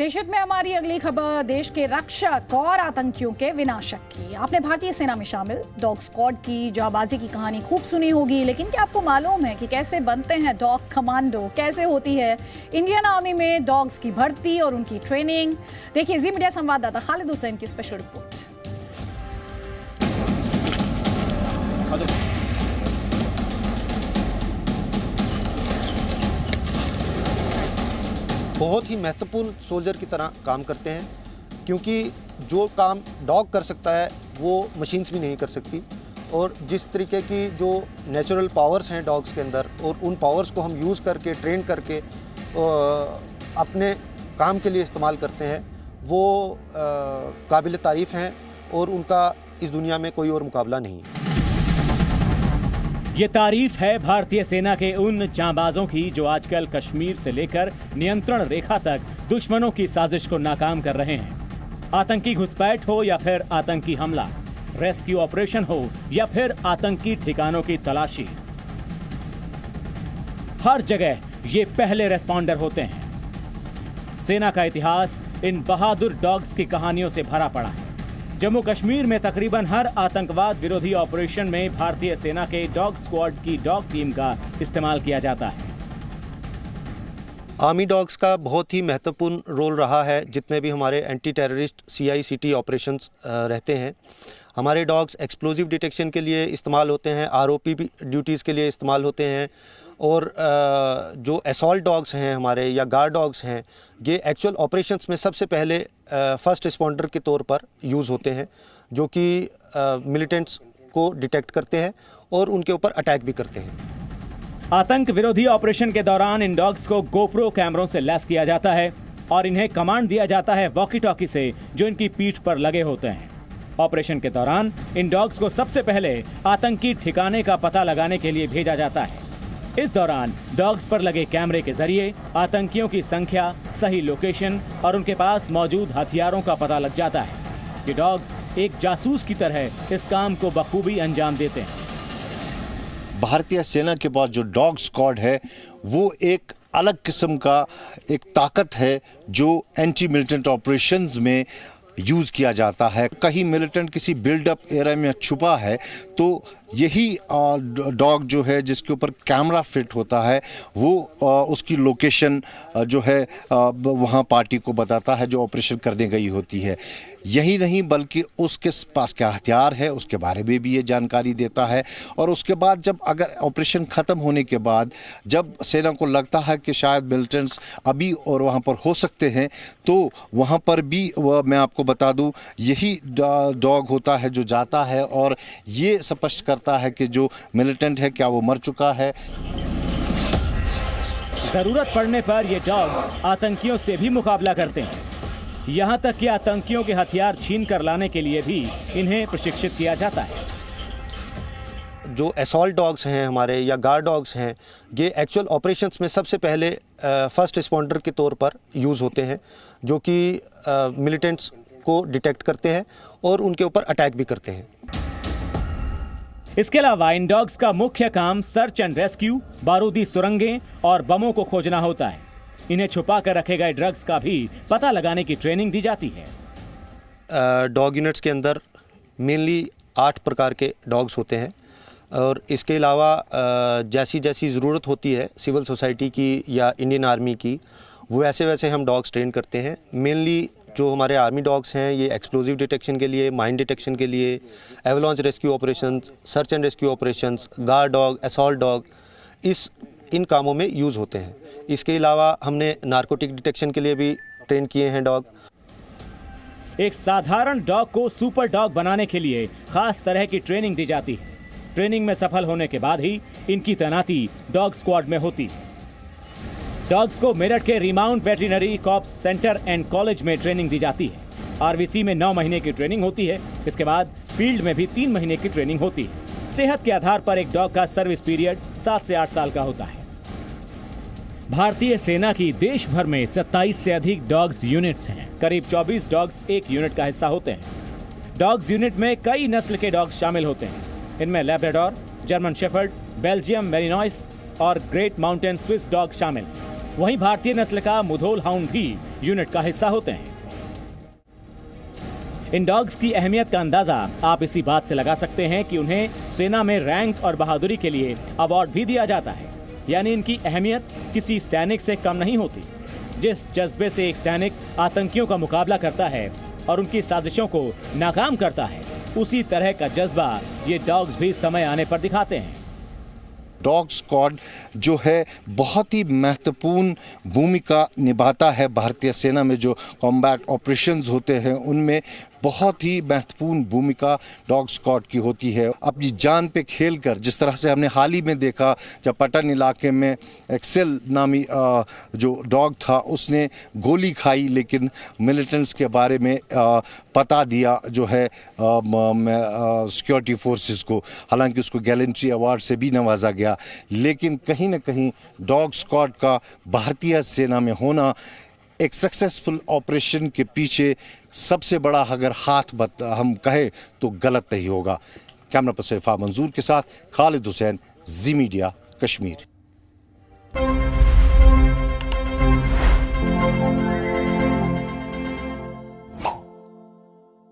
देशहित में हमारी अगली खबर देश के रक्षक और आतंकियों के विनाशक की। आपने भारतीय सेना में शामिल डॉग स्क्वाड की जाबाजी की कहानी खूब सुनी होगी, लेकिन क्या आपको मालूम है कि कैसे बनते हैं डॉग कमांडो, कैसे होती है इंडियन आर्मी में डॉग्स की भर्ती और उनकी ट्रेनिंग? देखिए जी मीडिया संवाददाता खालिद हुसैन की स्पेशल रिपोर्ट। बहुत ही महत्वपूर्ण सोल्जर की तरह काम करते हैं, क्योंकि जो काम डॉग कर सकता है वो मशीन्स भी नहीं कर सकती। और जिस तरीके की जो नेचुरल पावर्स हैं डॉग्स के अंदर, और उन पावर्स को हम यूज़ करके ट्रेन करके अपने काम के लिए इस्तेमाल करते हैं, वो काबिल तारीफ़ हैं और उनका इस दुनिया में कोई और मुकाबला नहीं है। ये तारीफ है भारतीय सेना के उन जांबाजों की जो आजकल कश्मीर से लेकर नियंत्रण रेखा तक दुश्मनों की साजिश को नाकाम कर रहे हैं। आतंकी घुसपैठ हो या फिर आतंकी हमला, रेस्क्यू ऑपरेशन हो या फिर आतंकी ठिकानों की तलाशी, हर जगह ये पहले रेस्पॉन्डर होते हैं। सेना का इतिहास इन बहादुर डॉग्स की कहानियों से भरा पड़ा है। जम्मू कश्मीर में तकरीबन हर आतंकवाद विरोधी ऑपरेशन में भारतीय सेना के डॉग स्क्वाड की डॉग टीम का इस्तेमाल किया जाता है। आर्मी डॉग्स का बहुत ही महत्वपूर्ण रोल रहा है। जितने भी हमारे एंटी टेररिस्ट CICT ऑपरेशंस रहते हैं, हमारे डॉग्स एक्सप्लोजिव डिटेक्शन के लिए इस्तेमाल होते हैं, ROP ड्यूटीज़ के लिए इस्तेमाल होते हैं। और जो असॉल्ट डॉग्स हैं हमारे या गार्ड डॉग्स हैं, ये एक्चुअल ऑपरेशंस में सबसे पहले फर्स्ट रिस्पॉन्डर के तौर पर यूज़ होते हैं, जो कि मिलिटेंट्स को डिटेक्ट करते हैं और उनके ऊपर अटैक भी करते हैं। आतंक विरोधी ऑपरेशन के दौरान इन डॉग्स को GoPro कैमरों से लैस किया जाता है और इन्हें कमांड दिया जाता है वॉकी टॉकी से, जो इनकी पीठ पर लगे होते हैं। ऑपरेशन के दौरान इन डॉग्स को सबसे पहले आतंकी ठिकाने का पता लगाने के लिए भेजा जाता है। इस दौरान डॉग्स पर लगे कैमरे के जरिए आतंकियों की संख्या, सही लोकेशन और उनके पास मौजूद हथियारों का पता लग जाता है। ये डॉग्स एक जासूस की तरह इस काम को बखूबी अंजाम देते हैं। भारतीय सेना के पास जो डॉग स्क्वाड है वो एक अलग किस्म का एक ताकत है, जो एंटी मिलिटेंट ऑपरेशंस में यूज़ किया जाता है। कहीं मिलिटेंट किसी बिल्डअप एरिया में छुपा है तो यही डॉग जो है जिसके ऊपर कैमरा फिट होता है वो उसकी लोकेशन जो है वहाँ पार्टी को बताता है जो ऑपरेशन करने गई होती है। यही नहीं बल्कि उसके पास क्या हथियार है उसके बारे में भी ये जानकारी देता है। और उसके बाद जब अगर ऑपरेशन ख़त्म होने के बाद जब सेना को लगता है कि शायद मिलिटेंट्स अभी और वहाँ पर हो सकते हैं, तो वहाँ पर भी मैं आपको बता दूं यही डॉग होता है जो जाता है और ये स्पष्ट करता है कि जो मिलिटेंट है क्या वो मर चुका है। जरूरत पड़ने पर ये डॉग्स आतंकियों से भी मुकाबला करते हैं। यहाँ तक कि आतंकियों के हथियार छीन कर लाने के लिए भी इन्हें प्रशिक्षित किया जाता है। जो असॉल्ट डॉग्स हैं हमारे या गार्ड डॉग्स हैं, ये एक्चुअल ऑपरेशंस में सबसे पहले फर्स्ट रिस्पॉन्डर के तौर पर यूज़ होते हैं, जो कि मिलिटेंट्स को डिटेक्ट करते हैं और उनके ऊपर अटैक भी करते हैं। इसके अलावा इन डॉग्स का मुख्य काम सर्च एंड रेस्क्यू, बारूदी सुरंगें और बमों को खोजना होता है। इन्हें छुपा कर रखे गए ड्रग्स का भी पता लगाने की ट्रेनिंग दी जाती है। डॉग यूनिट्स के अंदर मेनली 8 प्रकार के डॉग्स होते हैं और इसके अलावा जैसी जैसी ज़रूरत होती है सिविल सोसाइटी की या इंडियन आर्मी की, वो वैसे वैसे हम डॉग्स ट्रेन करते हैं। मेनली जो हमारे आर्मी डॉग्स हैं ये एक्सप्लोजिव डिटेक्शन के लिए, माइन डिटेक्शन के लिए, avalanche rescue operations, search and rescue operations, guard dog, assault dog, इन कामों में यूज़ होते हैं। इसके अलावा हमने नारकोटिक डिटेक्शन के लिए भी ट्रेन किए हैं डॉग। एक साधारण डॉग को सुपर डॉग बनाने के लिए खास तरह की ट्रेनिंग दी जाती है। ट्रेनिंग में सफल होने के बाद ही इनकी तैनाती डॉग स्क्वाड में होती है। डॉग्स को मेरठ के remount veterinary corps centre and college में ट्रेनिंग दी जाती है। RVC में 9 महीने की ट्रेनिंग होती है। इसके बाद फील्ड में भी 3 महीने की ट्रेनिंग होती है। सेहत के आधार पर एक डॉग का सर्विस पीरियड 7 से 8 साल का होता है। भारतीय सेना की देश भर में 27 से अधिक डॉग्स यूनिट्स हैं। करीब 24 डॉग्स एक यूनिट का हिस्सा होते हैं। डॉग्स यूनिट में कई नस्ल के डॉग्स शामिल होते हैं। इनमें लैब्राडोर, जर्मन शेफर्ड, बेल्जियम मेरिनॉइस और ग्रेट माउंटेन स्विस डॉग शामिल हैं। वहीं भारतीय नस्ल का मुधोल हाउंड भी यूनिट का हिस्सा होते हैं। इन डॉग्स की अहमियत का अंदाजा आप इसी बात से लगा सकते हैं कि उन्हें सेना में रैंक और बहादुरी के लिए अवार्ड भी दिया जाता है। यानी इनकी अहमियत किसी सैनिक से कम नहीं होती। जिस जज्बे से एक सैनिक आतंकियों का मुकाबला करता है और उनकी साजिशों को नाकाम करता है, उसी तरह का जज्बा ये डॉग्स भी समय आने पर दिखाते हैं। डॉग स्क्वाड जो है बहुत ही महत्वपूर्ण भूमिका निभाता है भारतीय सेना में। जो कॉम्बैट ऑपरेशंस होते हैं उनमें बहुत ही महत्वपूर्ण भूमिका डॉग स्क्वाड की होती है। अपनी जान पे खेलकर, जिस तरह से हमने हाल ही में देखा जब पटन इलाके में एक्सेल नामी जो डॉग था उसने गोली खाई, लेकिन मिलिटेंट्स के बारे में पता दिया जो है सिक्योरिटी फोर्सेस को। हालांकि उसको गैलेंट्री अवार्ड से भी नवाजा गया, लेकिन कहीं ना कहीं डॉग स्क्वाड का भारतीय सेना में होना एक सक्सेसफुल ऑपरेशन के पीछे सबसे बड़ा अगर हाथ हम कहें तो गलत नहीं होगा। कैमरा पर्सन इरफान मंजूर के साथ खालिद हुसैन, जी मीडिया, कश्मीर।